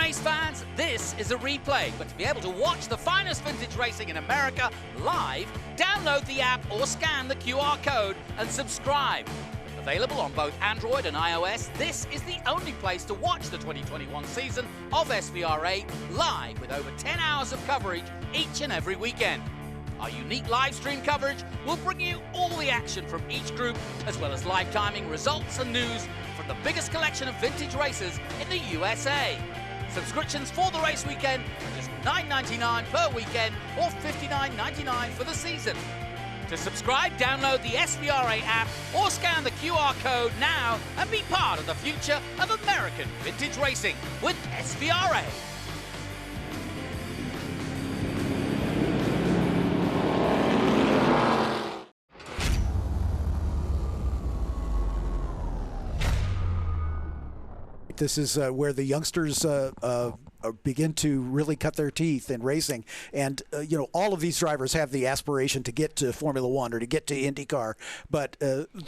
race fans, this is a replay, but to be able to watch the finest vintage racing in America live, download the app or scan the QR code and subscribe. Available on both Android and iOS, this is the only place to watch the 2021 season of SVRA live with over 10 hours of coverage each and every weekend. Our unique live stream coverage will bring you all the action from each group, as well as live timing, results and news from the biggest collection of vintage races in the USA. Subscriptions for the race weekend are just $9.99 per weekend or $59.99 for the season. To subscribe, download the SVRA app or scan the QR code now and be part of the future of American vintage racing with SVRA. This is where the youngsters begin to really cut their teeth in racing. And, you know, all of these drivers have the aspiration to get to Formula One or to get to IndyCar. But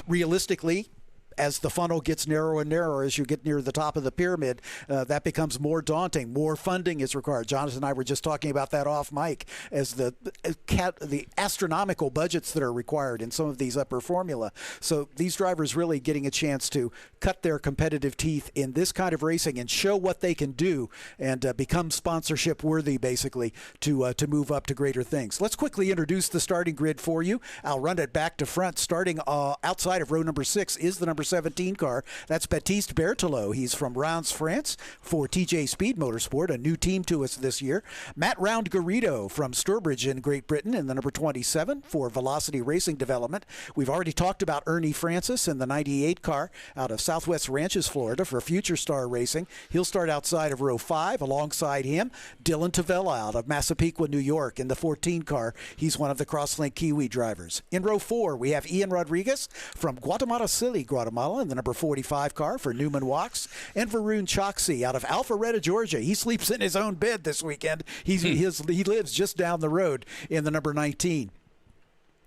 realistically, as the funnel gets narrower and narrower, as you get near the top of the pyramid, that becomes more daunting. More funding is required. Jonathan and I were just talking about that off mic, as the astronomical budgets that are required in some of these upper formula. So these drivers really getting a chance to cut their competitive teeth in this kind of racing and show what they can do and become sponsorship worthy, basically, to move up to greater things. Let's quickly introduce the starting grid for you. I'll run it back to front. Starting outside of row number 6 is the number 17 car. That's Baptiste Berthelot. He's from Reims, France, for TJ Speed Motorsport, a new team to us this year. Matt Round-Garrido from Sturbridge in Great Britain in the number 27 for Velocity Racing Development. We've already talked about Ernie Francis in the 98 car out of Southwest Ranches, Florida for Future Star Racing. He'll start outside of row 5. Alongside him, Dylan Tavella out of Massapequa, New York in the 14 car. He's one of the Crosslink Kiwi drivers. In row 4, we have Ian Rodriguez from Guatemala City, Guatemala in the number 45 car for Newman Walks, and Varun Choksi out of Alpharetta, Georgia. He sleeps in his own bed this weekend. He lives just down the road in the number 19.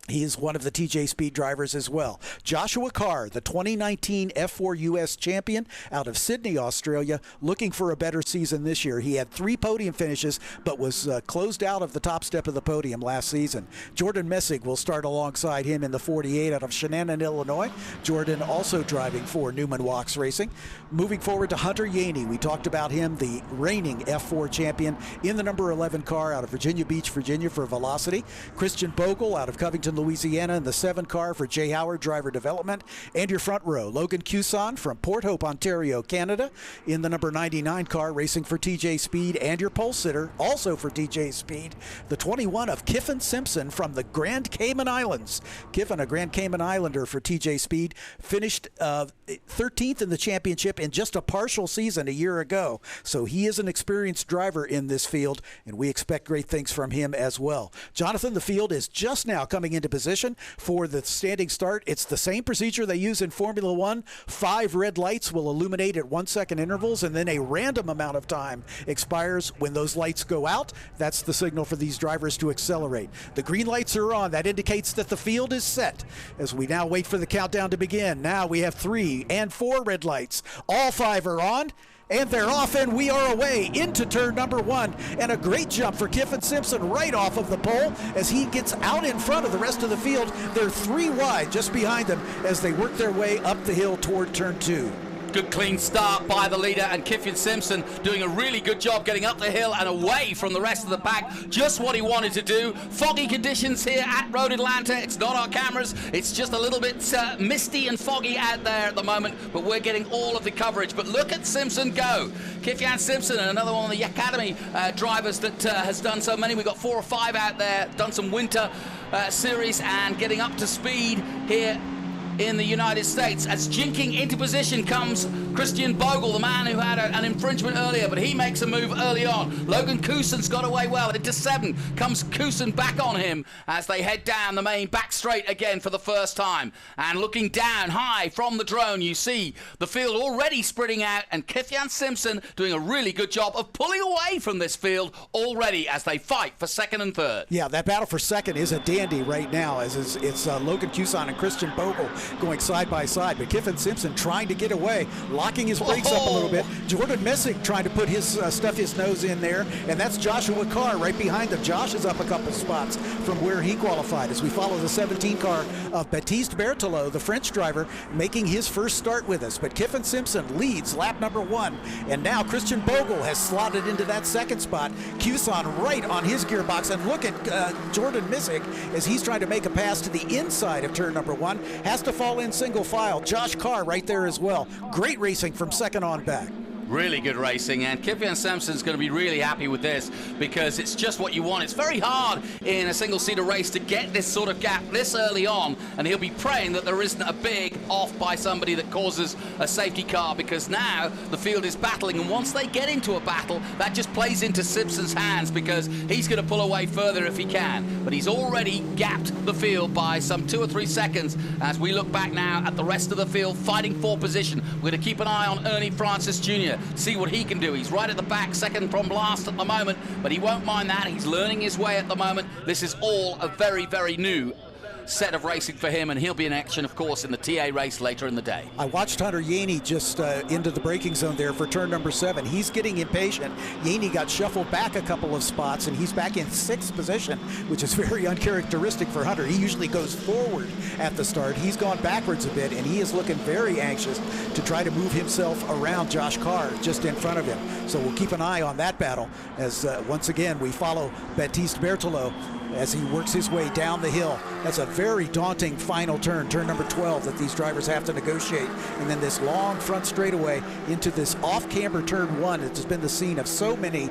He is one of the TJ Speed drivers as well. Joshua Carr, the 2019 F4 U.S. champion out of Sydney, Australia, looking for a better season this year. He had 3 podium finishes, but was closed out of the top step of the podium last season. Jordan Messig will start alongside him in the 48 out of Shannon, Illinois. Jordan also driving for Newman Walks Racing. Moving forward to Hunter Yaney. We talked about him, the reigning F4 champion in the number 11 car out of Virginia Beach, Virginia for Velocity. Christian Bogle out of Covington, Louisiana in the 7 car for Jay Howard Driver Development. And your front row, Logan Cusson from Port Hope, Ontario, Canada in the number 99 car racing for TJ Speed. And your pole sitter, also for TJ Speed, the 21 of Kyffin Simpson from the Grand Cayman Islands. Kyffin, a Grand Cayman Islander for TJ Speed, finished 13th in the championship in just a partial season a year ago. So he is an experienced driver in this field, and we expect great things from him as well. Jonathan, the field is just now coming into position for the standing start. It's the same procedure they use in Formula One. 5 red lights will illuminate at 1-second intervals, and then a random amount of time expires when those lights go out. That's the signal for these drivers to accelerate. The green lights are on. That indicates that the field is set as we now wait for the countdown to begin. Now we have 3 and 4 red lights. All 5 are on. And they're off, and we are away into turn number 1. And a great jump for Kyffin Simpson right off of the pole as he gets out in front of the rest of the field. They're 3 wide just behind them as they work their way up the hill toward turn 2. Good clean start by the leader, and Kyffin Simpson doing a really good job getting up the hill and away from the rest of the pack. Just what he wanted to do. Foggy conditions here at Road Atlanta. It's not our cameras. It's just a little bit misty and foggy out there at the moment, but we're getting all of the coverage. But look at Simpson go. Kyffin Simpson, another one of the Academy drivers that has done so many. We've got 4 or 5 out there, done some winter series and getting up to speed here in the United States. As jinking into position comes Christian Bogle, the man who had an infringement earlier, but he makes a move early on. Logan Cusson's got away well. Into 7 comes Cusson back on him as they head down the main back straight again for the first time. And looking down high from the drone, you see the field already spreading out, and Kyffin Simpson doing a really good job of pulling away from this field already as they fight for second and third. Yeah, that battle for second is a dandy right now, as it's Logan Cusson and Christian Bogle going side by side. But Kyffin Simpson trying to get away, locking his brakes up a little bit. Jordan Messick trying to put his stuff his nose in there, and that's Joshua Carr right behind him. Josh is up a couple spots from where he qualified as we follow the 17 car of Baptiste Berthelot, the French driver, making his first start with us. But Kyffin Simpson leads lap number 1, and now Christian Bogle has slotted into that second spot. Cusson right on his gearbox, and look at Jordan Messick as he's trying to make a pass to the inside of turn number 1. Has to fall in single file. Josh Carr right there as well. Great racing from second on back. Really good racing, and Kyffin Simpson's going to be really happy with this because it's just what you want. It's very hard in a single-seater race to get this sort of gap this early on, and he'll be praying that there isn't a big off by somebody that causes a safety car, because now the field is battling, and once they get into a battle, that just plays into Simpson's hands because he's going to pull away further if he can. But he's already gapped the field by some 2 or 3 seconds as we look back now at the rest of the field fighting for position. We're going to keep an eye on Ernie Francis Jr., see what he can do. He's right at the back, second from last at the moment, but he won't mind that. He's learning his way at the moment. This is all a very, very new set of racing for him, and he'll be in action, of course, in the TA race later in the day. I watched Hunter Yaney just into the braking zone there for turn number 7. He's getting impatient. Yaney got shuffled back a couple of spots, and he's back in 6th position, which is very uncharacteristic for Hunter. He usually goes forward at the start. He's gone backwards a bit, and he is looking very anxious to try to move himself around Josh Carr just in front of him. So we'll keep an eye on that battle as once again we follow Baptiste Berthelot as he works his way down the hill. That's a very daunting final turn, turn number 12, that these drivers have to negotiate. And then this long front straightaway into this off-camber turn 1. It's been the scene of so many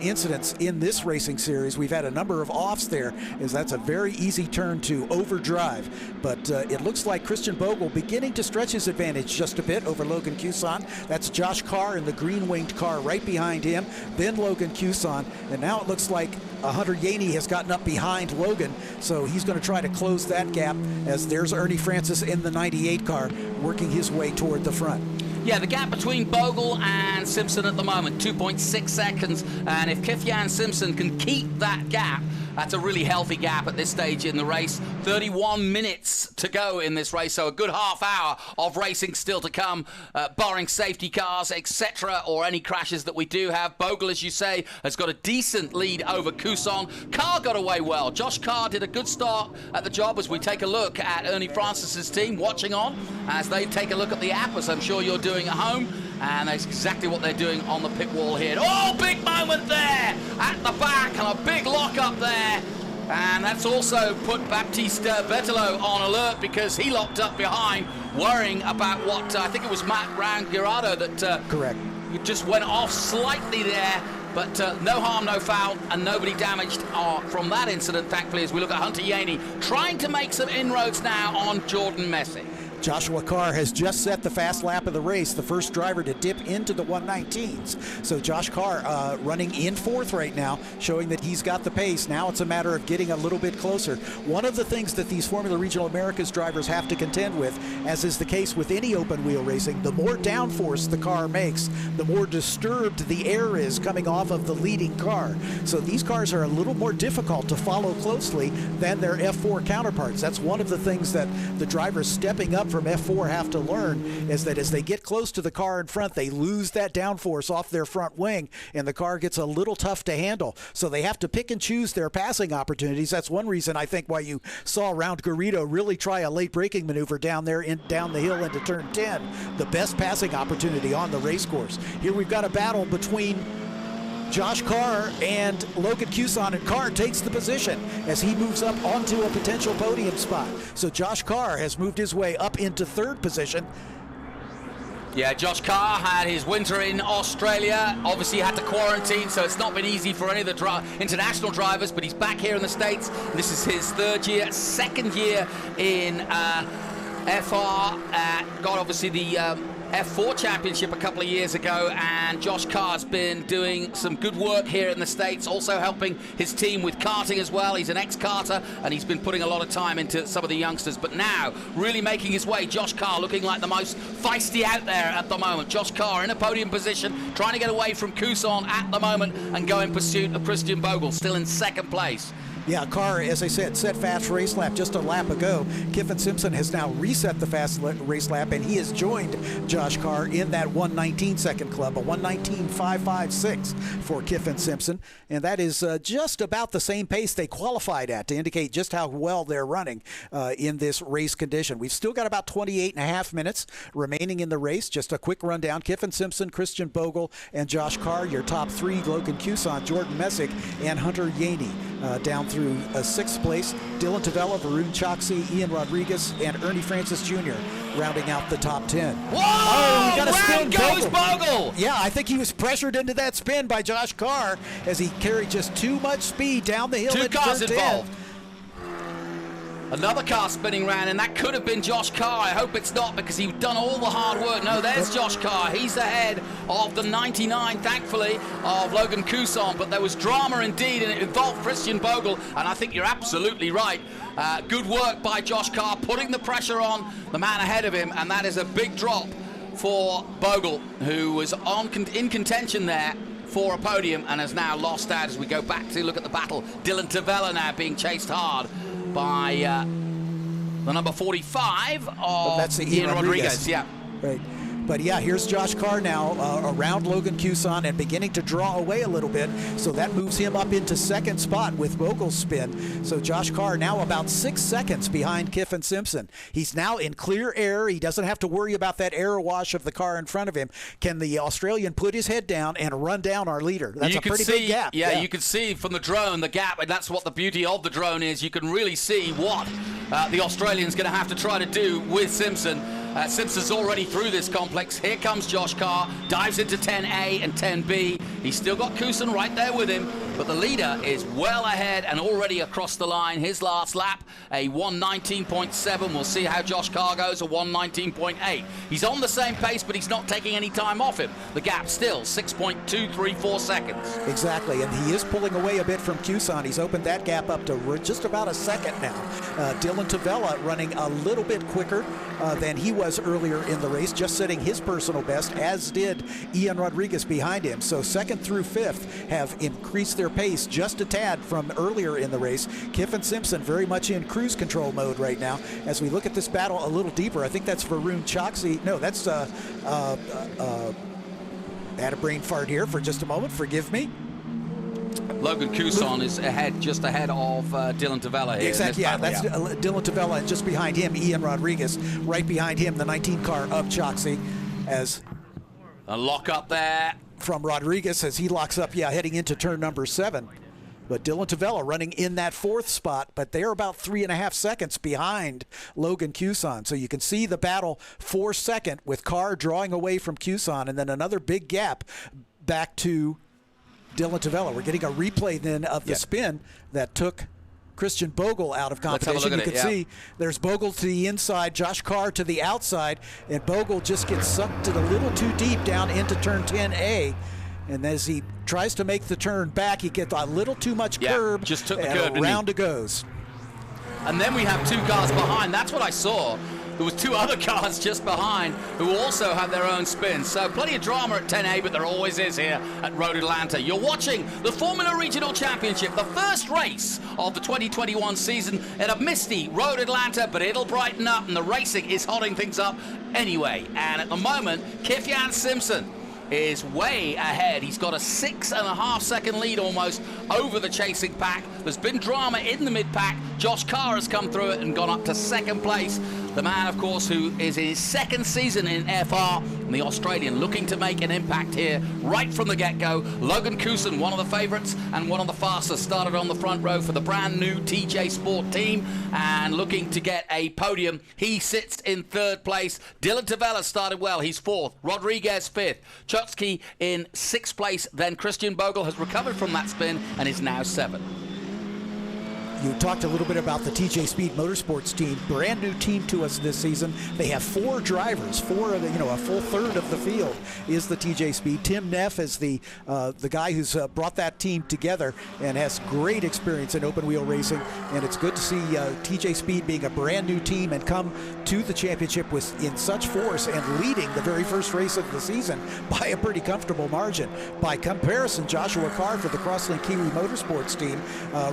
incidents in this racing series. We've had a number of offs there, as that's a very easy turn to overdrive. But it looks like Christian Bogle beginning to stretch his advantage just a bit over Logan Cusson. That's Josh Carr in the green-winged car right behind him, then Logan Cusson, and now it looks like Hunter Yaney has gotten up behind Logan, so he's going to try to close that gap as there's Ernie Francis in the 98 car working his way toward the front. Yeah, the gap between Bogle and Simpson at the moment, 2.6 seconds, and if Kyffin Simpson can keep that gap, that's a really healthy gap at this stage in the race. 31 minutes to go in this race, so a good half hour of racing still to come, barring safety cars, etc., or any crashes that we do have. Bogle, as you say, has got a decent lead over Cusson. Carr got away well. Josh Carr did a good start at the job as we take a look at Ernie Francis's team watching on as they take a look at the app, as I'm sure you're doing at home. And that's exactly what they're doing on the pit wall here. Oh, big moment there at the back, and a big lock up there. And that's also put Baptiste Berthelot on alert, because he locked up behind, worrying about what I think it was Matt Rangirado that correct. Just went off slightly there. But no harm, no foul, and nobody damaged from that incident, thankfully, as we look at Hunter Yaney trying to make some inroads now on Jordan Messick. Joshua Carr has just set the fast lap of the race, the first driver to dip into the 119s. So Josh Carr running in 4th right now, showing that he's got the pace. Now it's a matter of getting a little bit closer. One of the things that these Formula Regional Americas drivers have to contend with, as is the case with any open wheel racing, the more downforce the car makes, the more disturbed the air is coming off of the leading car. So these cars are a little more difficult to follow closely than their F4 counterparts. That's one of the things that the drivers stepping up from F4 have to learn, is that as they get close to the car in front, they lose that downforce off their front wing, and the car gets a little tough to handle. So they have to pick and choose their passing opportunities. That's one reason I think why you saw Round Garrido really try a late braking maneuver down there down the hill into turn 10, the best passing opportunity on the race course. Here we've got a battle between Josh Carr and Logan Cusson, and Carr takes the position as he moves up onto a potential podium spot. So Josh Carr has moved his way up into 3rd position. Yeah, Josh Carr had his winter in Australia. Obviously had to quarantine, so it's not been easy for any of the international drivers, but he's back here in the States. This is his 3rd year, 2nd year in FR. Got obviously the F4 championship a couple of years ago, and Josh Carr's been doing some good work here in the States, also helping his team with karting as well. He's an ex-karter, and he's been putting a lot of time into some of the youngsters, but now really making his way. Josh Carr looking like the most feisty out there at the moment. Josh Carr in a podium position, trying to get away from Cusson at the moment and go in pursuit of Christian Bogle, still in 2nd place. Yeah, Carr, as I said, set fast race lap just a lap ago. Kyffin Simpson has now reset the fast race lap, and he has joined Josh Carr in that 1:19.2 club, a 1:19.556 for Kyffin Simpson. And that is just about the same pace they qualified at, to indicate just how well they're running in this race condition. We've still got about 28.5 minutes remaining in the race. Just a quick rundown. Kyffin Simpson, Christian Bogle, and Josh Carr, your top three. Logan Cusson, Jordan Messick, and Hunter Yaney. Down through sixth place, Dylan Tavella, Varun Choksi, Ian Rodriguez, and Ernie Francis Jr. rounding out the top 10. Whoa! Oh, we got a spin. Goes Bogle! Yeah, I think he was pressured into that spin by Josh Carr as he carried just too much speed down the hill. Two cars turn involved. 10. Another car spinning round, and that could have been Josh Carr. I hope it's not, because he's done all the hard work. No, there's Josh Carr. He's ahead of the 99, thankfully, of Logan Cusson. But there was drama indeed, and it involved Christian Bogle. And I think you're absolutely right. Good work by Josh Carr, putting the pressure on the man ahead of him. And that is a big drop for Bogle, who was in contention there for a podium and has now lost out as we go back to look at the battle. Dylan Tavella now being chased hard by the number 45 of that's Ian Rodriguez. Yeah. Right. But yeah, here's Josh Carr now around Logan Cusson and beginning to draw away a little bit. So that moves him up into second spot with Bogle's spin. So Josh Carr now about 6 seconds behind Kyffin Simpson. He's now in clear air. He doesn't have to worry about that air wash of the car in front of him. Can the Australian put his head down and run down our leader? That's a pretty big gap. Yeah, you can see from the drone the gap, and that's what the beauty of the drone is. You can really see what the Australian's going to have to try to do with Simpson. Simpson's already through this complex. Here comes Josh Carr, dives into 10A and 10B. He's still got Cusson right there with him, but the leader is well ahead and already across the line. His last lap, a 1:19.7. We'll see how Josh Carr goes, a 1:19.8. He's on the same pace, but he's not taking any time off him. The gap still 6.234 seconds. Exactly, and he is pulling away a bit from Cusson. He's opened that gap up to just about a second now. Dylan Tavella running a little bit quicker than he was earlier in the race, just setting his personal best, as did Ian Rodriguez behind him. So second through fifth have increased their pace just a tad from earlier in the race. Kyffin Simpson very much in cruise control mode right now. As we look at this battle a little deeper, I think that's Varun Choksi. No, that's had a brain fart here for just a moment. Forgive me. Logan Cusson is just ahead of Dylan Tavella here. Exactly, yeah, that's Dylan Tavella, and just behind him, Ian Rodriguez. Right behind him, the 19 car of Choksi, as a lock up there from Rodriguez as he locks up, heading into turn number 7. But Dylan Tavella running in that fourth spot, but they're about 3.5 seconds behind Logan Cusson. So you can see the battle for second with Carr drawing away from Cusson, and then another big gap back to Dylan Tavella. We're getting a replay then of the spin that took Christian Bogle out of competition. You can see there's Bogle to the inside, Josh Carr to the outside, and Bogle just gets sucked a little too deep down into turn 10A. And as he tries to make the turn back, he gets a little too much curb. Just took the curb, around it goes. And then we have two cars behind. That's what I saw. There was two other cars just behind who also have their own spins. So plenty of drama at 10A, but there always is here at Road Atlanta. You're watching the Formula Regional Championship, the first race of the 2021 season at a misty Road Atlanta, but it'll brighten up, and the racing is hotting things up anyway. And at the moment, Kyffin Simpson is way ahead. He's got a 6.5 second lead almost over the chasing pack. There's been drama in the mid-pack. Josh Carr has come through it and gone up to second place. The man, of course, who is in his second season in FR, and the Australian looking to make an impact here right from the get-go. Logan Cusson, one of the favourites and one of the fastest, started on the front row for the brand new TJ Sport team and looking to get a podium. He sits in third place. Dylan Tavella started well. He's fourth. Rodriguez fifth. Choksi in sixth place. Then Christian Bogle has recovered from that spin and is now seventh. You talked a little bit about the TJ Speed Motorsports team, brand new team to us this season. They have 4 drivers, 4 of the, a full third of the field is the TJ Speed. Tim Neff is the guy who's brought that team together and has great experience in open wheel racing. And it's good to see TJ Speed being a brand new team and come to the championship in such force and leading the very first race of the season by a pretty comfortable margin. By comparison, Joshua Carr for the Crosslink Kiwi Motorsports team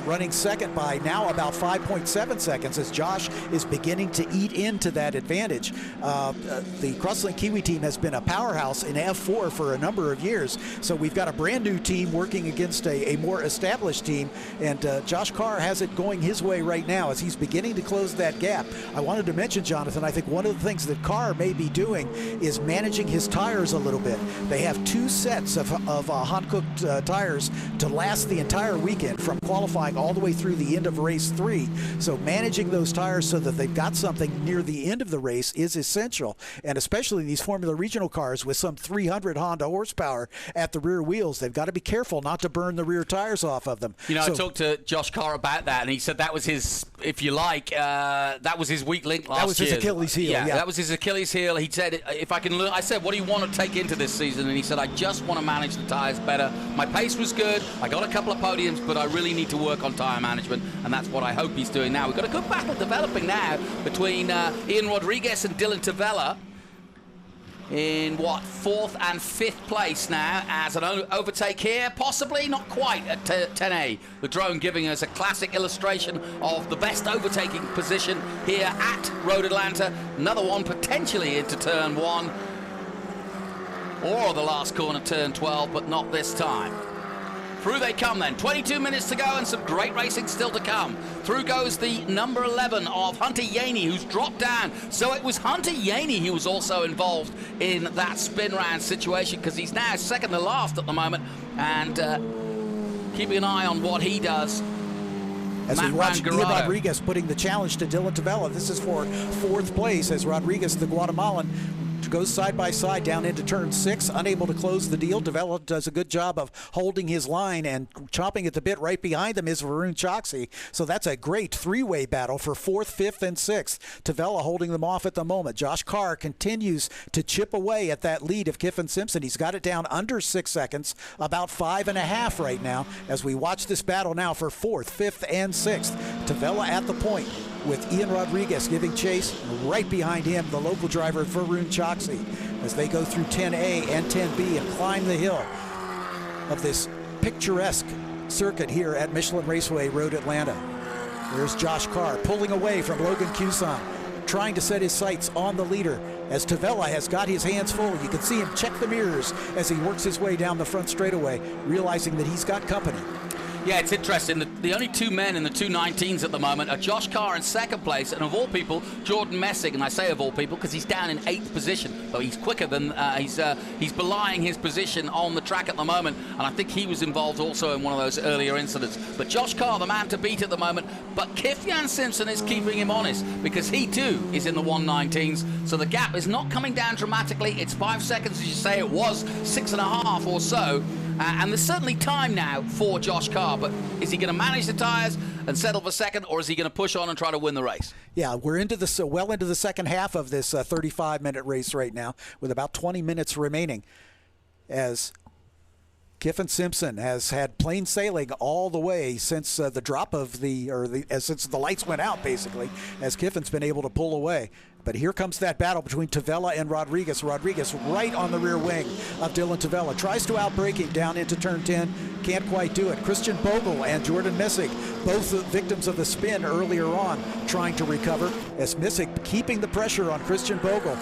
running second by now about 5.7 seconds as Josh is beginning to eat into that advantage. The Crosslink Kiwi team has been a powerhouse in F4 for a number of years, so we've got a brand new team working against a more established team, and Josh Carr has it going his way right now as he's beginning to close that gap. I wanted to mention, Jonathan, I think one of the things that Carr may be doing is managing his tires a little bit. They have 2 sets of Hankook tires to last the entire weekend from qualifying all the way through the end of race 3. So managing those tires so that they've got something near the end of the race is essential. And especially these Formula Regional cars with some 300 Honda horsepower at the rear wheels, they've got to be careful not to burn the rear tires off of them. I talked to Josh Carr about that, and he said that was his, if you like, that was his weak link last year. That was his Achilles heel. Yeah, that was his Achilles heel. He said, if I can learn, I said, what do you want to take into this season? And he said, I just want to manage the tires better. My pace was good. I got a couple of podiums, but I really need to work on tire management, and that's what I hope he's doing now. We've got a good battle developing now between Ian Rodriguez and Dylan Tavella in 4th and 5th place now as an overtake here, possibly not quite at 10A. The drone giving us a classic illustration of the best overtaking position here at Road Atlanta. Another one potentially into turn 1 or the last corner, turn 12, but not this time. Through they come then. 22 minutes to go and some great racing still to come. Through goes the number 11 of Hunter Yaney, who's dropped down. So it was Hunter Yaney who was also involved in that spin round situation, because he's now second to last at the moment, and keeping an eye on what he does. As we watch Ian Rodriguez putting the challenge to Dylan Tavella. This is for 4th place as Rodriguez, the Guatemalan, goes side by side down into turn 6, unable to close the deal. Tavella does a good job of holding his line, and chomping at the bit right behind him is Varun Choksi. So that's a great 3-way battle for 4th, 5th, and 6th. Tavella holding them off at the moment. Josh Carr continues to chip away at that lead of Kyffin Simpson. He's got it down under 6 seconds, about 5.5 right now, as we watch this battle now for 4th, 5th, and 6th. Tavella at the point, with Ian Rodriguez giving chase. Right behind him, the local driver Varun Choksi, as they go through 10A and 10B and climb the hill of this picturesque circuit here at Michelin Raceway, Road Atlanta. There's Josh Carr pulling away from Logan Cusson, trying to set his sights on the leader as Tavella has got his hands full. You can see him check the mirrors as he works his way down the front straightaway, realizing that he's got company. Yeah, it's interesting. The only 2 men in the 219s at the moment are Josh Carr in 2nd place, and of all people, Jordan Messig. And I say of all people because he's down in 8th position, but he's quicker than he's belying his position on the track at the moment. And I think he was involved also in one of those earlier incidents. But Josh Carr, the man to beat at the moment. But Kyffin Simpson is keeping him honest, because he too is in the 119s. So the gap is not coming down dramatically. It's 5 seconds, as you say. It was 6.5 or so. And there's certainly time now for Josh Carr, but is he going to manage the tires and settle for second, or is he going to push on and try to win the race? Yeah, we're into the well into the second half of this 35-minute race right now, with about 20 minutes remaining, as Kyffin Simpson has had plain sailing all the way since the drop of since the lights went out, basically, as Kiffin's been able to pull away. But here comes that battle between Tavella and Rodriguez. Rodriguez right on the rear wing of Dylan Tavella. Tries to outbrake him down into turn 10. Can't quite do it. Christian Bogle and Jordan Messig, both victims of the spin earlier on, trying to recover, as Messig keeping the pressure on Christian Bogle.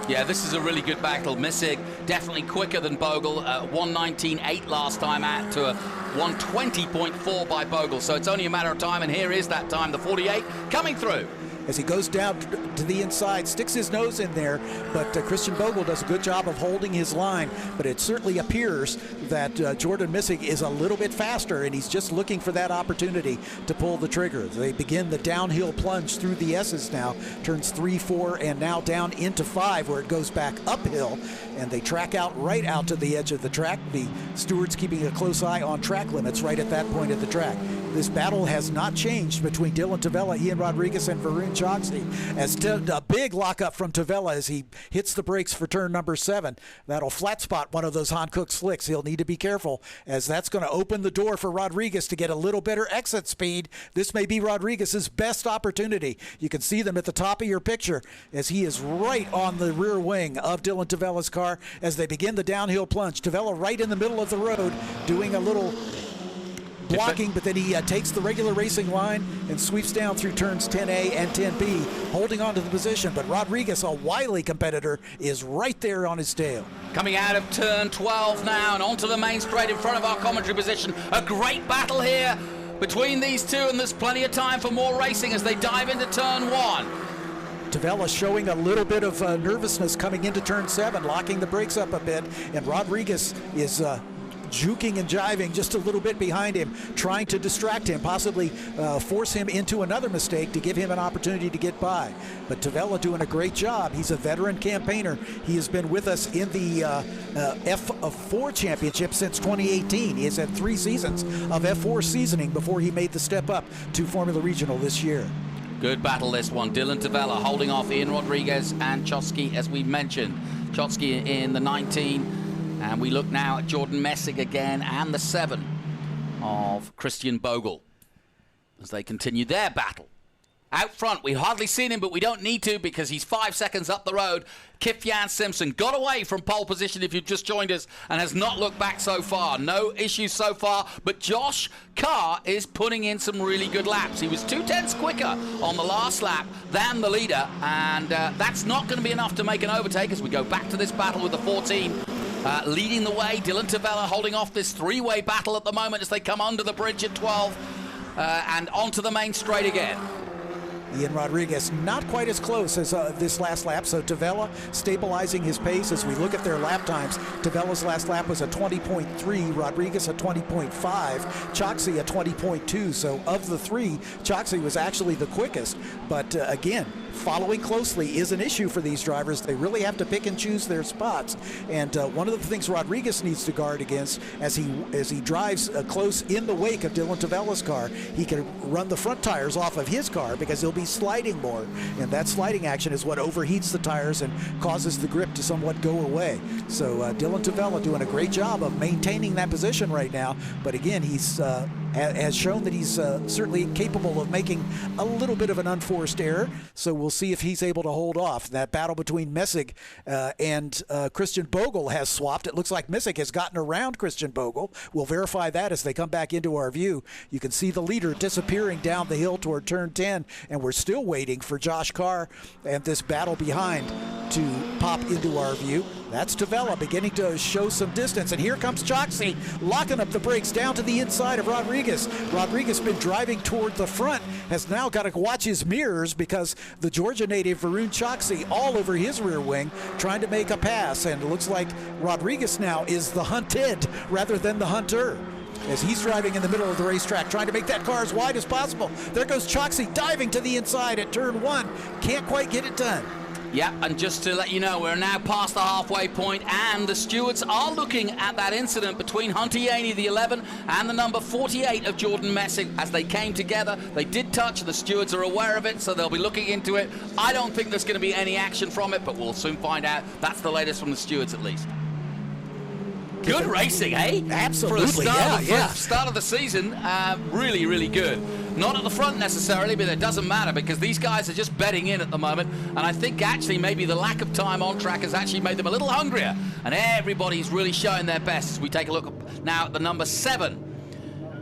Yeah, this is a really good battle. Messig definitely quicker than Bogle. 1:19.8 last time out to a 1:20.4 by Bogle. So it's only a matter of time, and here is that time, the 48 coming through. As he goes down to the inside, sticks his nose in there, but Christian Bogle does a good job of holding his line. But it certainly appears that Jordan Messig is a little bit faster, and he's just looking for that opportunity to pull the trigger. They begin the downhill plunge through the S's now, turns 3, 4, and now down into 5, where it goes back uphill, and they track out right out to the edge of the track. The stewards keeping a close eye on track limits right at that point of the track. this battle has not changed between Dylan Tavella, Ian Rodriguez, and Varun Choksi. As a big lockup from Tavella as he hits the brakes for turn number 7. That'll flat spot one of those Hankook slicks. He'll need to be careful, as that's going to open the door for Rodriguez to get a little better exit speed. This may be Rodriguez's best opportunity. You can see them at the top of your picture as he is right on the rear wing of Dylan Tavella's car as they begin the downhill plunge. Tavella right in the middle of the road doing a little blocking, but then he takes the regular racing line and sweeps down through turns 10A and 10B, holding on to the position. But Rodriguez, a wily competitor, is right there on his tail. Coming out of turn 12 now and onto the main straight in front of our commentary position. A great battle here between these two, and there's plenty of time for more racing as they dive into turn 1. Tavella showing a little bit of nervousness coming into turn 7, locking the brakes up a bit, and Rodriguez is juking and jiving just a little bit behind him, trying to distract him, possibly force him into another mistake to give him an opportunity to get by. But Tavella doing a great job. He's a veteran campaigner. He has been with us in the F4 championship since 2018. He has had 3 seasons of F4 seasoning before he made the step up to Formula Regional this year. Good battle, this one. Dylan Tavella holding off Ian Rodriguez and Choski, as we mentioned. Choski in the 19. And we look now at Jordan Messig again and the 7 of Christian Bogle as they continue their battle. Out front, we hardly seen him, but we don't need to because he's 5 seconds up the road. Kyffin Simpson got away from pole position if you've just joined us and has not looked back so far. No issues so far, but Josh Carr is putting in some really good laps. He was 2/10 quicker on the last lap than the leader, and that's not going to be enough to make an overtake as we go back to this battle with the 14. Leading the way, Dylan Tavella holding off this 3-way battle at the moment as they come under the bridge at 12 and onto the main straight again. Ian Rodriguez not quite as close as this last lap, so Tavella stabilizing his pace as we look at their lap times. Tavella's last lap was a 20.3, Rodriguez a 20.5, Choksi a 20.2, so of the 3, Choksi was actually the quickest, but again, following closely is an issue for these drivers. They really have to pick and choose their spots, and one of the things Rodriguez needs to guard against as he drives close in the wake of Dylan Tavella's car, he can run the front tires off of his car because he'll be sliding more, and that sliding action is what overheats the tires and causes the grip to somewhat go away. So Dylan Tavella doing a great job of maintaining that position right now, but again, he's has shown that he's certainly capable of making a little bit of an unforced error, so we'll see if he's able to hold off. That battle between Messig and Christian Bogle has swapped. It looks like Messig has gotten around Christian Bogle. We'll verify that as they come back into our view. You can see the leader disappearing down the hill toward turn 10, and we're still waiting for Josh Carr and this battle behind to pop into our view. That's Tavella beginning to show some distance, and here comes Choksi locking up the brakes down to the inside of Rodriguez. Rodriguez been driving toward the front, has now got to watch his mirrors because the Georgia native Varun Choksi all over his rear wing trying to make a pass, and it looks like Rodriguez now is the hunted rather than the hunter, as he's driving in the middle of the racetrack, trying to make that car as wide as possible. There goes Choksi diving to the inside at turn 1. Can't quite get it done. Yeah, and just to let you know, we're now past the halfway point, and the stewards are looking at that incident between Hunter Yaney, the 11, and the number 48 of Jordan Messig. As they came together, they did touch, and the stewards are aware of it, so they'll be looking into it. I don't think there's going to be any action from it, but we'll soon find out. That's the latest from the stewards, at least. Good racing, eh? Absolutely, for the start of the season, really, really good. Not at the front necessarily, but it doesn't matter because these guys are just bedding in at the moment, and I think actually maybe the lack of time on track has actually made them a little hungrier, and everybody's really showing their best as we take a look now at the number 7.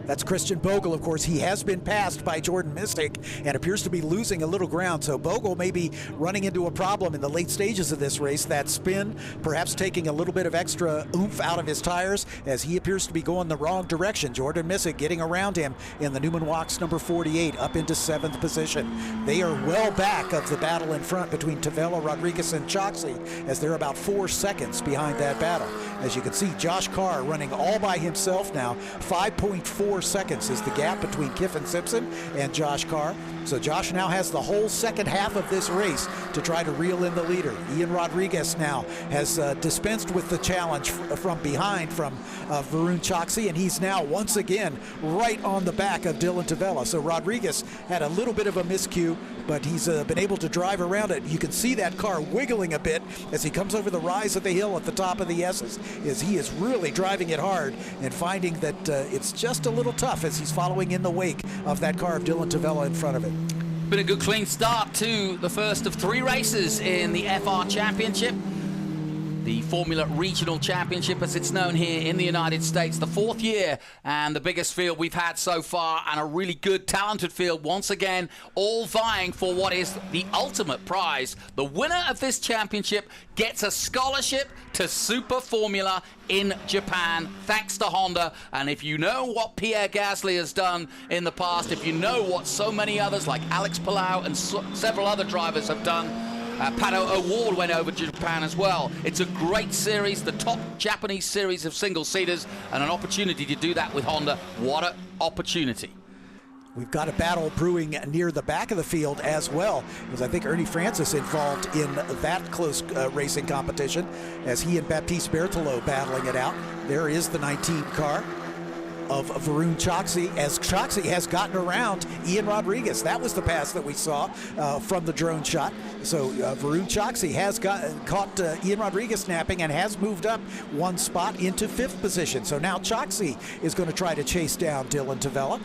That's Christian Bogle, of course. He has been passed by Jordan Messig and appears to be losing a little ground. So Bogle may be running into a problem in the late stages of this race. That spin, perhaps taking a little bit of extra oomph out of his tires as he appears to be going the wrong direction. Jordan Messig getting around him in the Newman Walks number 48 up into 7th position. They are well back of the battle in front between Tavella, Rodriguez, and Choksi as they're about 4 seconds behind that battle. As you can see, Josh Carr running all by himself now, 5.4 4 seconds is the gap between Kyffin Simpson and Josh Carr. So Josh now has the whole second half of this race to try to reel in the leader. Ian Rodriguez now has dispensed with the challenge from behind from Varun Choksi, and he's now once again right on the back of Dylan Tavella. So Rodriguez had a little bit of a miscue, but he's been able to drive around it. You can see that car wiggling a bit as he comes over the rise of the hill at the top of the S's. He is really driving it hard and finding that it's just a little tough as he's following in the wake of that car of Dylan Tavella in front of him. Been a good clean start to the first of 3 races in the FR Championship, the Formula Regional Championship as it's known here in the United States. The 4th year and the biggest field we've had so far, and a really good talented field once again, all vying for what is the ultimate prize. The winner of this championship gets a scholarship to Super Formula in Japan, thanks to Honda. And if you know what Pierre Gasly has done in the past, if you know what so many others like Alex Palau and several other drivers have done, Pato O'Ward went over to Japan as well. It's a great series, the top Japanese series of single-seaters, and an opportunity to do that with Honda. What an opportunity. We've got a battle brewing near the back of the field as well, because I think Ernie Francis involved in that close racing competition as he and Baptiste Berthelot battling it out. There is the 19 car of Varun Choksi, as Choksi has gotten around Ian Rodriguez. That was the pass that we saw from the drone shot. So Varun Choksi has caught Ian Rodriguez napping and has moved up 1 spot into 5th position. So now Choksi is going to try to chase down Dylan Tavella,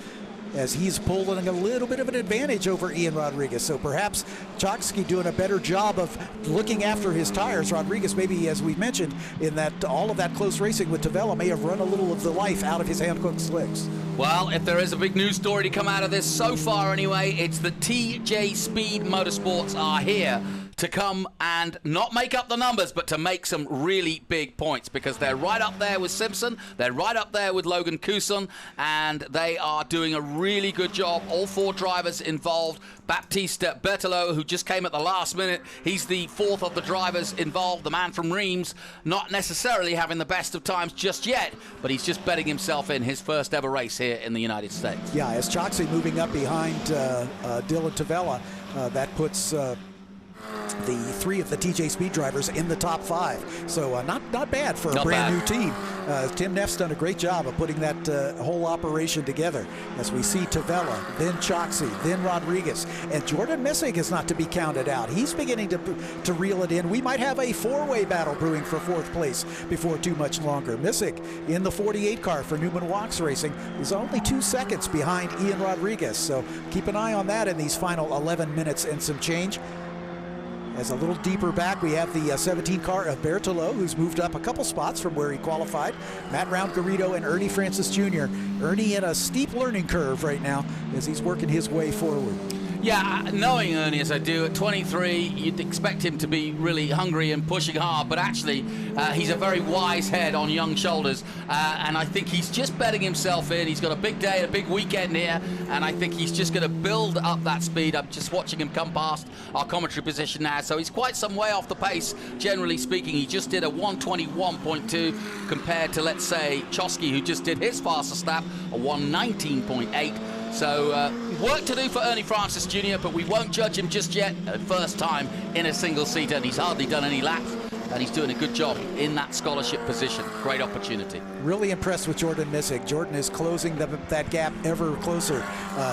as he's pulling a little bit of an advantage over Ian Rodriguez. So perhaps Choksi doing a better job of looking after his tires. Rodriguez, maybe, as we mentioned, in that all of that close racing with Tavella, may have run a little of the life out of his hand-cooked slicks. Well, if there is a big news story to come out of this so far anyway, it's the TJ Speed Motorsports are here to come and not make up the numbers, but to make some really big points, because they're right up there with Simpson, they're right up there with Logan Cusson, and they are doing a really good job. All 4 drivers involved. Baptiste Berthelot, who just came at the last minute, he's the 4th of the drivers involved, the man from Reims, not necessarily having the best of times just yet, but he's just betting himself in his first ever race here in the United States. Yeah, as Choksi moving up behind Dylan Tavella, that puts the 3 of the TJ Speed drivers in the top 5. So not bad for a brand new team. Tim Neff's done a great job of putting that whole operation together, as we see Tavella, then Choksi, then Rodriguez, and Jordan Missig is not to be counted out. He's beginning to reel it in. We might have a 4-way battle brewing for 4th place before too much longer. Missig in the 48 car for Newman Wax Racing is only 2 seconds behind Ian Rodriguez. So keep an eye on that in these final 11 minutes and some change. As a little deeper back, we have the 17 car of Berthelot, who's moved up a couple spots from where he qualified. Matt Round-Garrido and Ernie Francis Jr. Ernie in a steep learning curve right now as he's working his way forward. Yeah, knowing Ernie as I do, at 23, you'd expect him to be really hungry and pushing hard, but actually he's a very wise head on young shoulders, and I think he's just betting himself in. He's got a big day, a big weekend here, and I think he's just going to build up that speed. I'm just watching him come past our commentary position now, so he's quite some way off the pace, generally speaking. He just did a 121.2 compared to, let's say, Choski, who just did his fastest lap, a 119.8. So work to do for Ernie Francis Jr., but we won't judge him just yet. First time in a single-seater, and he's hardly done any laps, and he's doing a good job in that scholarship position. Great opportunity. Really impressed with Jordan Missig. Jordan is closing that gap ever closer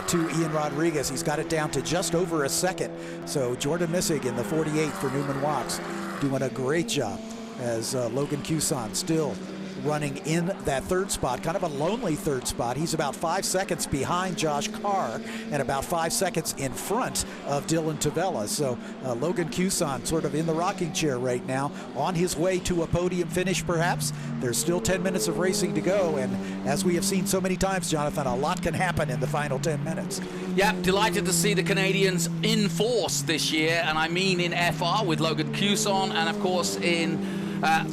to Ian Rodriguez. He's got it down to just over a second. So Jordan Missig in the 48 for Newman Wax doing a great job, as Logan Cusson still running in that 3rd spot, kind of a lonely 3rd spot. He's about 5 seconds behind Josh Carr and about 5 seconds in front of Dylan Tavella. So Logan Cusson sort of in the rocking chair right now, on his way to a podium finish perhaps. There's still 10 minutes of racing to go, and as we have seen so many times, Jonathan, a lot can happen in the final 10 minutes. Yeah, delighted to see the Canadians in force this year, and I mean in FR with Logan Cusson, and of course in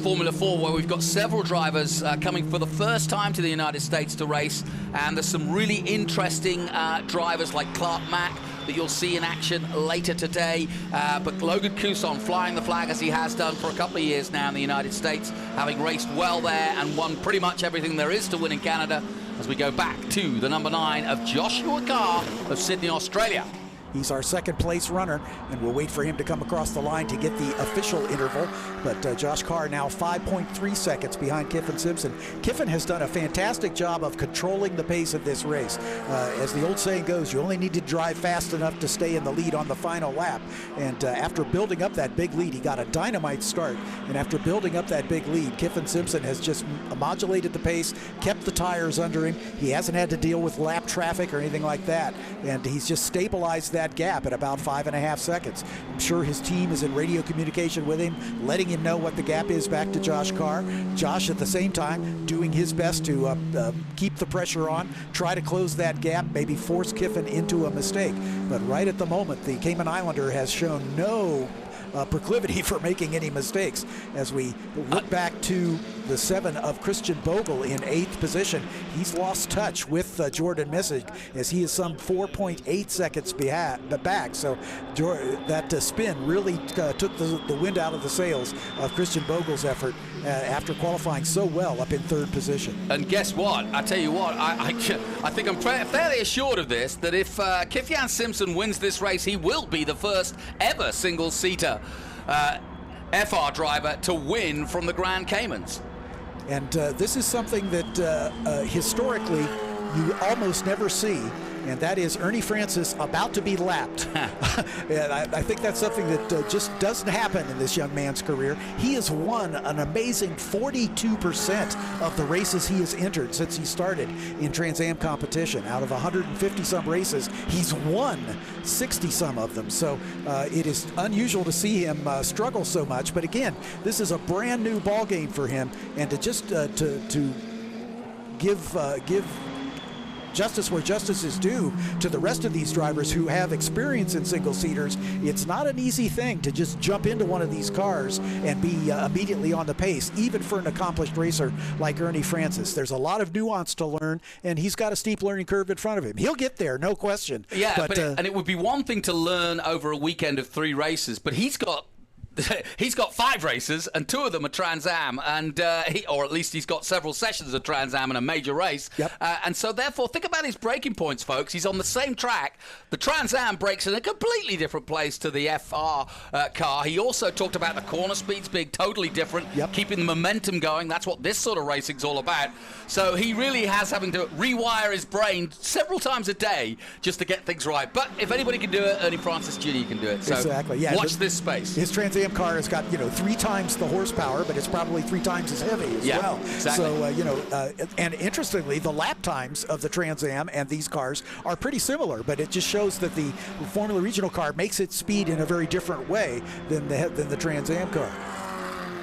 Formula 4, where we've got several drivers coming for the first time to the United States to race, and there's some really interesting drivers like Clark Mack that you'll see in action later today, but Logan Cusson flying the flag as he has done for a couple of years now in the United States, having raced well there and won pretty much everything there is to win in Canada. as we go back to the number 9 of Joshua Carr of Sydney, Australia. He's our second place runner, and we'll wait for him to come across the line to get the official interval. But Josh Carr now 5.3 seconds behind Kyffin Simpson. Kyffin has done a fantastic job of controlling the pace of this race. As the old saying goes, you only need to drive fast enough to stay in the lead on the final lap. And after building up that big lead, he got a dynamite start. And after building up that big lead, Kyffin Simpson has just modulated the pace, kept the tires under him. He hasn't had to deal with lap traffic or anything like that. And he's just stabilized that gap at about 5.5 seconds. I'm sure his team is in radio communication with him, letting him know what the gap is back to Josh Carr. Josh, at the same time, doing his best to keep the pressure on, try to close that gap, maybe force Kyffin into a mistake. But right at the moment, the Cayman Islander has shown no proclivity for making any mistakes. As we look back to the 7 of Christian Bogle in 8th position, he's lost touch with Jordan Missig, as he is some 4.8 seconds back. So that spin really took the wind out of the sails of Christian Bogle's effort after qualifying so well up in 3rd position. And guess what? I tell you what, I think I'm fairly assured of this, that if Kyffin Simpson wins this race, he will be the first ever single-seater FR driver to win from the Grand Caymans. And this is something that historically you almost never see, and that is Ernie Francis about to be lapped. And I think that's something that just doesn't happen in this young man's career. He has won an amazing 42% of the races he has entered since he started in Trans Am competition. Out of 150-some races, he's won 60-some of them. So it is unusual to see him struggle so much. But again, this is a brand new ball game for him, and to just to give justice where justice is due to the rest of these drivers who have experience in single-seaters. It's not an easy thing to just jump into one of these cars and be immediately on the pace, even for an accomplished racer like Ernie Francis. There's a lot of nuance to learn, and he's got a steep learning curve in front of him. He'll get there, no question. Yeah, but and it would be one thing to learn over a weekend of 3 races, but he's got 5 races, and 2 of them are Trans Am, and or at least he's got several sessions of Trans Am and a major race. Yep. And so therefore, think about his braking points, folks. He's on the same track. The Trans Am brakes in a completely different place to the FR car. He also talked about the corner speeds being totally different, keeping the momentum going. That's what this sort of racing's all about. So he really has having to rewire his brain several times a day just to get things right. But if anybody can do it, Ernie Francis Jr. can do it. So exactly. Yeah. Watch this space. His Trans Am car has got 3 times the horsepower, but it's probably 3 times as heavy as well. Exactly. So and interestingly, the lap times of the Trans Am and these cars are pretty similar, but it just shows that the Formula Regional car makes its speed in a very different way than the Trans Am car.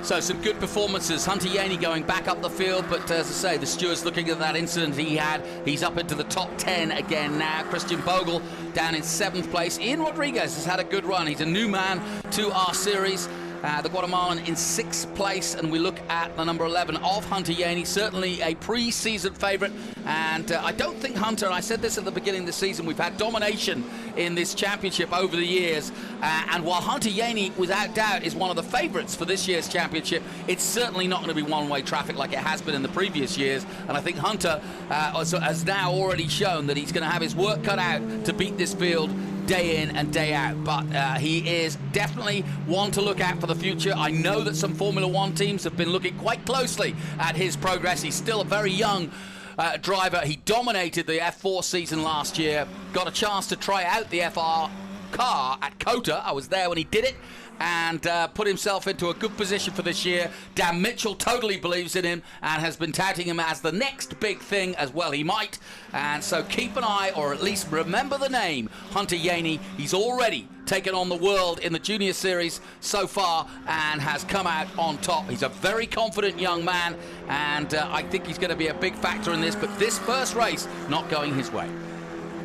So some good performances. Hunter Yaney going back up the field, but as I say, the stewards looking at that incident he had, he's up into the top 10 again now. Christian Bogle down in 7th place. Ian Rodriguez has had a good run. He's a new man to our series. The Guatemalan in 6th place, and we look at the number 11 of Hunter Yaney, certainly a pre-season favourite. And I don't think Hunter, and I said this at the beginning of the season, we've had domination in this championship over the years. And while Hunter Yaney, without doubt, is one of the favourites for this year's championship, it's certainly not going to be one-way traffic like it has been in the previous years. And I think Hunter has now already shown that he's going to have his work cut out to beat this field day in and day out, but he is definitely one to look at for the future. I know that some Formula One teams have been looking quite closely at his progress. He's still a very young driver. He dominated the F4 season last year, got a chance to try out the FR car at COTA. I was there when he did it, and put himself into a good position for this year. Dan Mitchell totally believes in him and has been touting him as the next big thing as well. He might, and so keep an eye, or at least remember the name, Hunter Yaney. He's already taken on the world in the junior series so far and has come out on top. He's a very confident young man, and I think he's going to be a big factor in this, but this first race not going his way.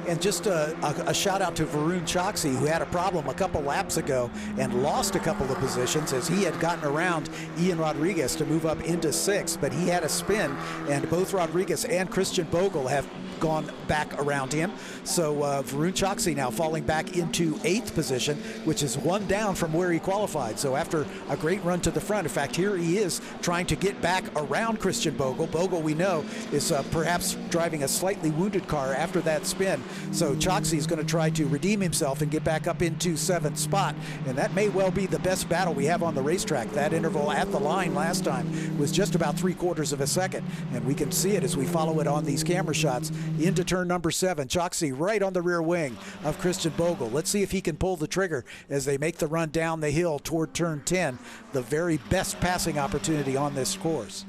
And just a shout out to Varun Choksi, who had a problem a couple laps ago and lost a couple of positions as he had gotten around Ian Rodriguez to move up into 6th, but he had a spin, and both Rodriguez and Christian Bogle have gone back around him. So Varun Choksi now falling back into 8th position, which is one down from where he qualified. So after a great run to the front, in fact, here he is trying to get back around Christian Bogle. Bogle, we know, is perhaps driving a slightly wounded car after that spin. So Choksi is going to try to redeem himself and get back up into 7th spot. And that may well be the best battle we have on the racetrack. That interval at the line last time was just about 3/4 of a second. And we can see it as we follow it on these camera shots into turn number 7. Choksi right on the rear wing of Christian Bogle. Let's see if he can pull the trigger as they make the run down the hill toward turn 10, the very best passing opportunity on this course.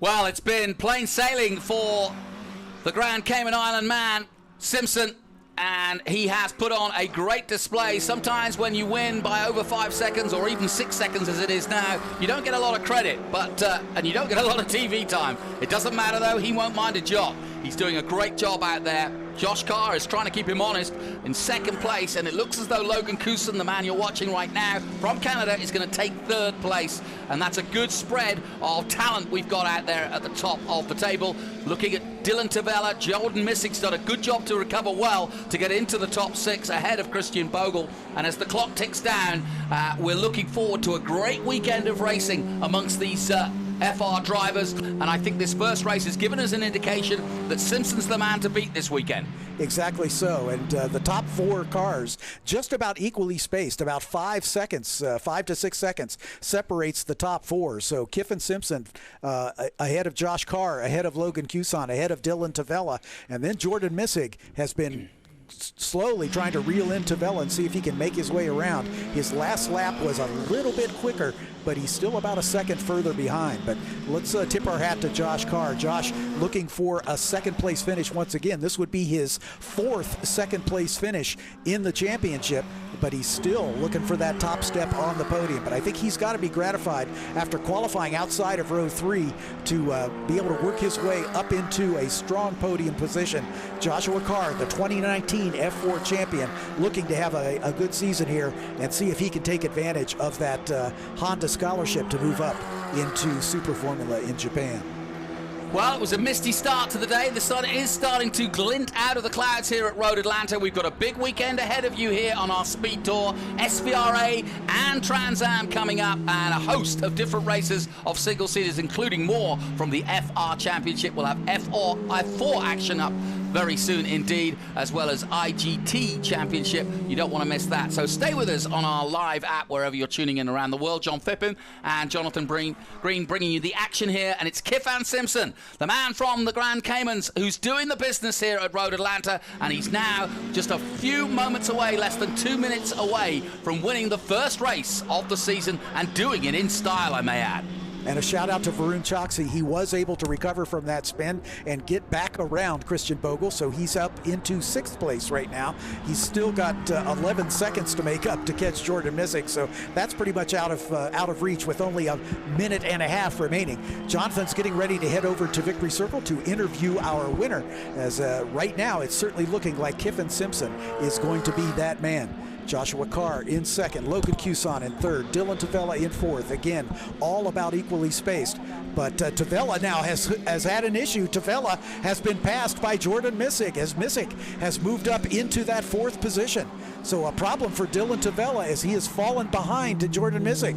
Well, it's been plain sailing for the Grand Cayman Island man, Simpson, and he has put on a great display. Sometimes when you win by over 5 seconds or even 6 seconds as it is now, you don't get a lot of credit, but and you don't get a lot of TV time. It doesn't matter though, he won't mind a job. He's doing a great job out there. Josh Carr is trying to keep him honest in 2nd place, and it looks as though Logan Cusson, the man you're watching right now from Canada, is going to take 3rd place, and that's a good spread of talent we've got out there at the top of the table. Looking at Dylan Tavella, Jordan Missig's done a good job to recover well to get into the top 6 ahead of Christian Bogle, and as the clock ticks down, we're looking forward to a great weekend of racing amongst these FR drivers, and I think this first race has given us an indication that Simpson's the man to beat this weekend. Exactly so, and the top 4 cars just about equally spaced, about 5 seconds, 5 to 6 seconds separates the top 4. So Kyffin Simpson ahead of Josh Carr, ahead of Logan Cusson, ahead of Dylan Tavella, and then Jordan Missig has been slowly trying to reel in Tavella and see if he can make his way around. His last lap was a little bit quicker, but he's still about a second further behind. But let's tip our hat to Josh Carr. Josh looking for a 2nd place finish once again. This would be his 4th 2nd place finish in the championship, but he's still looking for that top step on the podium. But I think he's got to be gratified after qualifying outside of row 3 to be able to work his way up into a strong podium position. Joshua Carr, the 2019 F4 champion, looking to have a good season here and see if he can take advantage of that Honda scholarship to move up into Super Formula in Japan. Well, it was a misty start to the day. The sun is starting to glint out of the clouds here at Road Atlanta. We've got a big weekend ahead of you here on our Speed Tour, SVRA and Trans Am coming up, and a host of different races of single-seaters, including more from the FR Championship. We'll have F4 action up very soon indeed, as well as IGT Championship. You don't want to miss that. So stay with us on our live app wherever you're tuning in around the world. John Phippen and Jonathan Green bringing you the action here, and it's Kyffin Simpson, the man from the Grand Caymans, who's doing the business here at Road Atlanta, and he's now just a few moments away, less than 2 minutes away from winning the first race of the season, and doing it in style, I may add. And a shout out to Varun Choksi. He was able to recover from that spin and get back around Christian Bogle, so he's up into 6th place right now. He's still got 11 seconds to make up to catch Jordan Missig, so that's pretty much out of reach with only a minute and a half remaining. Jonathan's getting ready to head over to Victory Circle to interview our winner, as right now it's certainly looking like Kyffin Simpson is going to be that man. Joshua Carr in 2nd, Logan Cusson in 3rd, Dylan Tavella in 4th. Again, all about equally spaced. But Tavella now has had an issue. Tavella has been passed by Jordan Missig, as Missig has moved up into that 4th position. So a problem for Dylan Tavella as he has fallen behind Jordan Missig.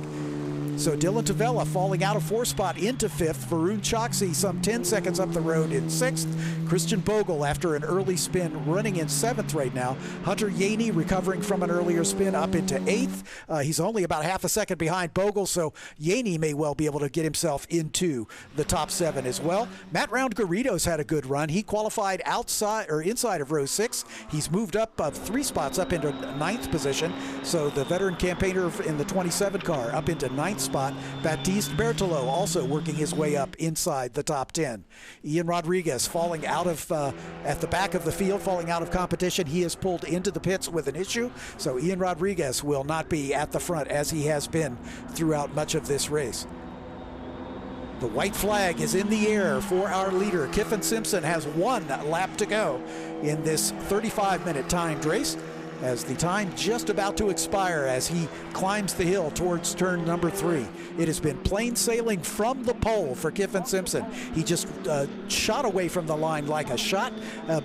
So Dylan Tavella falling out of 4th spot into 5th. Varun Choksi some 10 seconds up the road in 6th. Christian Bogle, after an early spin, running in 7th right now. Hunter Yaney recovering from an earlier spin up into 8th. He's only about half a second behind Bogle, so Yaney may well be able to get himself into the top 7 as well. Matt Round-Garrido's had a good run. He qualified outside or inside of row 6. He's moved up 3 spots up into 9th position. So the veteran campaigner in the 27 car up into 9th spot. Baptiste Berthelot also working his way up inside the top 10. Ian Rodriguez falling out of at the back of the field, falling out of competition. He is pulled into the pits with an issue, so Ian Rodriguez will not be at the front as he has been throughout much of this race. The white flag is in the air for our leader. Kyffin Simpson has 1 lap to go in this 35-minute timed race. as the time just about to expire as he climbs the hill towards turn number 3. It has been plain sailing from the pole for Kyffin Simpson. He just shot away from the line like a shot,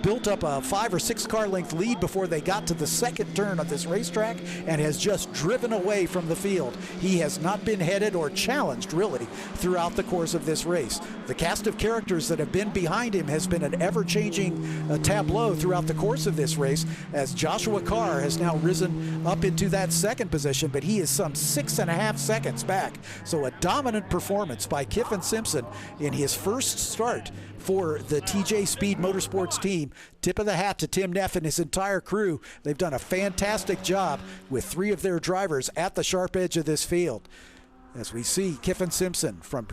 built up a 5 or 6 car length lead before they got to the second turn of this racetrack, and has just driven away from the field. He has not been headed or challenged really throughout the course of this race. The cast of characters that have been behind him has been an ever-changing tableau throughout the course of this race, as Joshua Carr has now risen up into that second position, but he is some 6.5 seconds back. So a dominant performance by Kyffin Simpson in his first start for the TJ Speed Motorsports team. Tip of the hat to Tim Neff and his entire crew. They've done a fantastic job with 3 of their drivers at the sharp edge of this field. As we see Kyffin Simpson from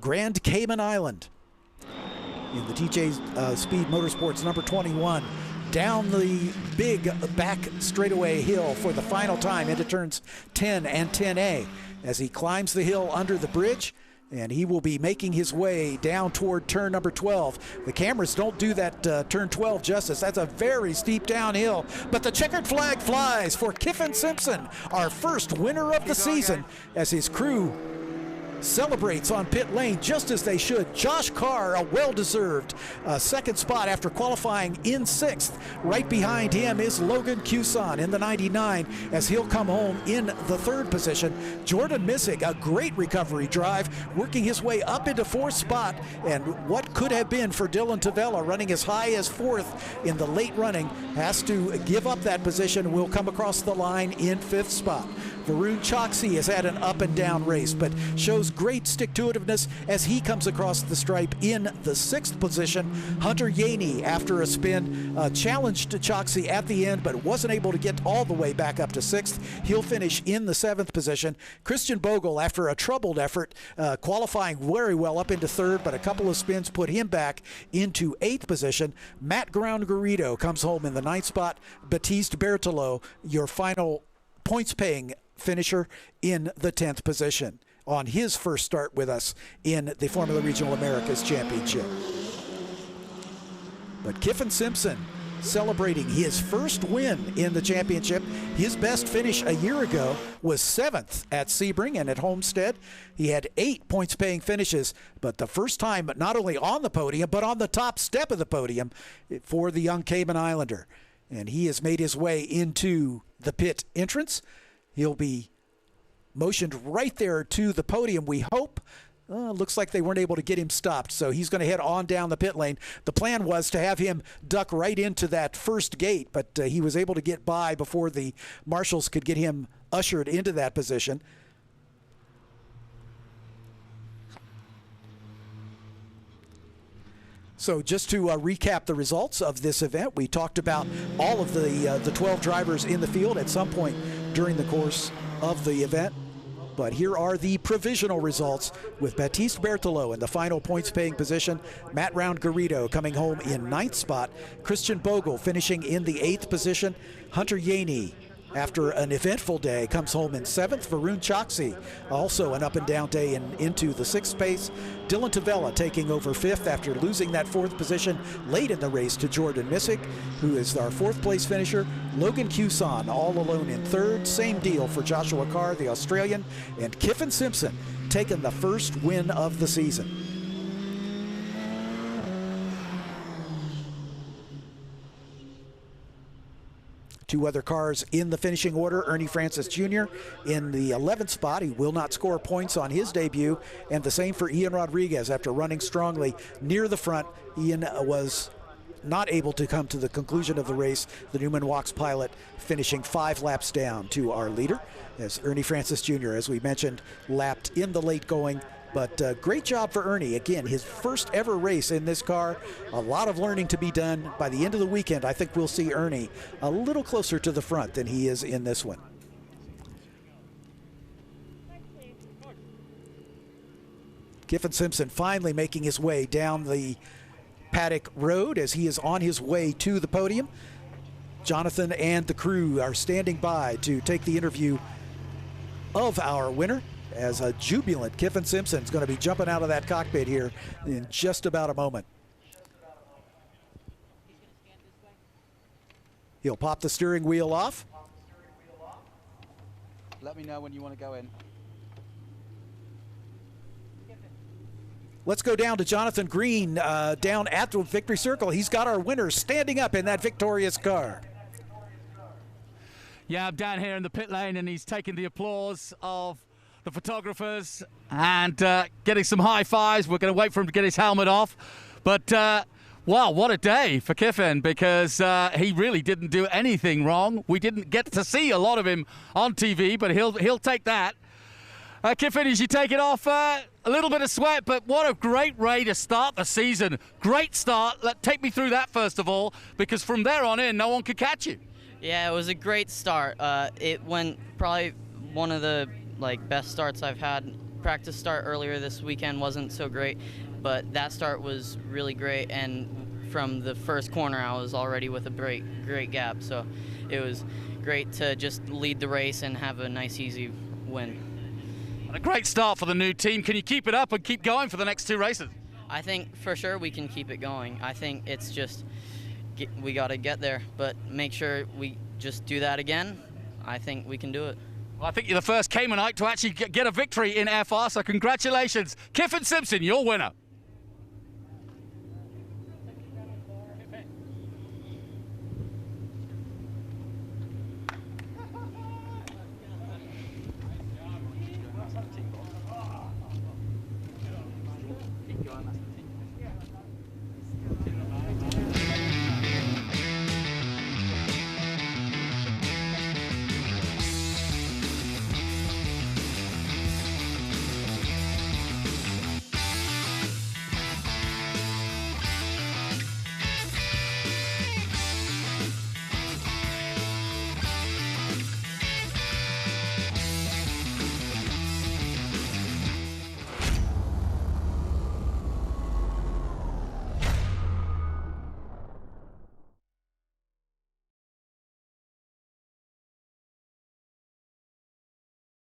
Grand Cayman Island in the TJ Speed Motorsports number 21 down the big back straightaway hill for the final time into turns 10 and 10A as he climbs the hill under the bridge, and he will be making his way down toward turn number 12. The cameras don't do that turn 12 justice. That's a very steep downhill, but the checkered flag flies for Kyffin Simpson, our first winner of the season, as his crew celebrates on pit lane just as they should. Josh Carr, a well-deserved second spot after qualifying in 6th. Right behind him is Logan Cusson in the 99 as he'll come home in the 3rd position. Jordan Missick, a great recovery drive, working his way up into 4th spot, and what could have been for Dylan Tavella running as high as 4th in the late running has to give up that position. Will come across the line in 5th spot. Varun Choksi has had an up and down race, but shows great stick-to-itiveness as he comes across the stripe in the 6th position. Hunter Yaney, after a spin, challenged Choksi at the end, but wasn't able to get all the way back up to 6th. He'll finish in the 7th position. Christian Bogle, after a troubled effort, qualifying very well up into 3rd, but a couple of spins put him back into 8th position. Matt Ground Garrido comes home in the 9th spot. Baptiste Berthelot, your final points-paying finisher, in the 10th position on his first start with us in the Formula Regional Americas Championship. But Kyffin Simpson celebrating his first win in the championship. His best finish a year ago was 7th at Sebring and at Homestead. He had 8 points-paying finishes, but the first time not only on the podium, but on the top step of the podium for the young Cayman Islander. And he has made his way into the pit entrance. He'll be motioned right there to the podium, we hope. Looks like they weren't able to get him stopped, so he's going to head on down the pit lane. The plan was to have him duck right into that first gate, but he was able to get by before the marshals could get him ushered into that position. So just to recap the results of this event, we talked about all of the 12 drivers in the field at some point during the course of the event. But here are the provisional results, with Baptiste Berthelot in the final points-paying position, Matt Round Garrido coming home in 9th spot, Christian Bogle finishing in the 8th position, Hunter Yaney, after an eventful day, comes home in 7th. Varun Choksi, also an up-and-down day into the 6th space. Dylan Tavella taking over 5th after losing that 4th position late in the race to Jordan Missick, who is our 4th place finisher. Logan Cusson all alone in 3rd. Same deal for Joshua Carr, the Australian. And Kyffin Simpson taking the first win of the season. Two other cars in the finishing order. Ernie Francis Jr. in the 11th spot. He will not score points on his debut. And the same for Ian Rodriguez after running strongly near the front. Ian was not able to come to the conclusion of the race. The Newman Walks pilot finishing 5 laps down to our leader, as Ernie Francis Jr., as we mentioned, lapped in the late going. But great job for Ernie. Again, his first ever race in this car. A lot of learning to be done. By the end of the weekend, I think we'll see Ernie a little closer to the front than he is in this one. Kyffin Simpson finally making his way down the paddock road as he is on his way to the podium. Jonathan and the crew are standing by to take the interview of our winner, as a jubilant Kyffin Simpson is going to be jumping out of that cockpit here in just about a moment. He'll pop the steering wheel off. Let me know when you want to go in. Let's go down to Jonathan Green down at the victory circle. He's got our winner standing up in that victorious car. Yeah, I'm down here in the pit lane, and he's taking the applause of the photographers and getting some high fives. We're going to wait for him to get his helmet off. But, wow, what a day for Kyffin, because he really didn't do anything wrong. We didn't get to see a lot of him on TV, but he'll take that. Kyffin, as you take it off, a little bit of sweat, but what a great way to start the season. Great start. Take me through that first of all, because from there on in, no one could catch you. Yeah, it was a great start. It went probably one of the best starts I've had. Practice start earlier this weekend wasn't so great, but that start was really great. And from the first corner, I was already with a great gap. So it was great to just lead the race and have a nice, easy win. A great start for the new team. Can you keep it up and keep going for the next 2 races? I think for sure we can keep it going. I think it's just we got to get there, but make sure we just do that again. I think we can do it. Well, I think you're the first Caymanite to actually get a victory in F4, so congratulations. Kyffin Simpson, your winner.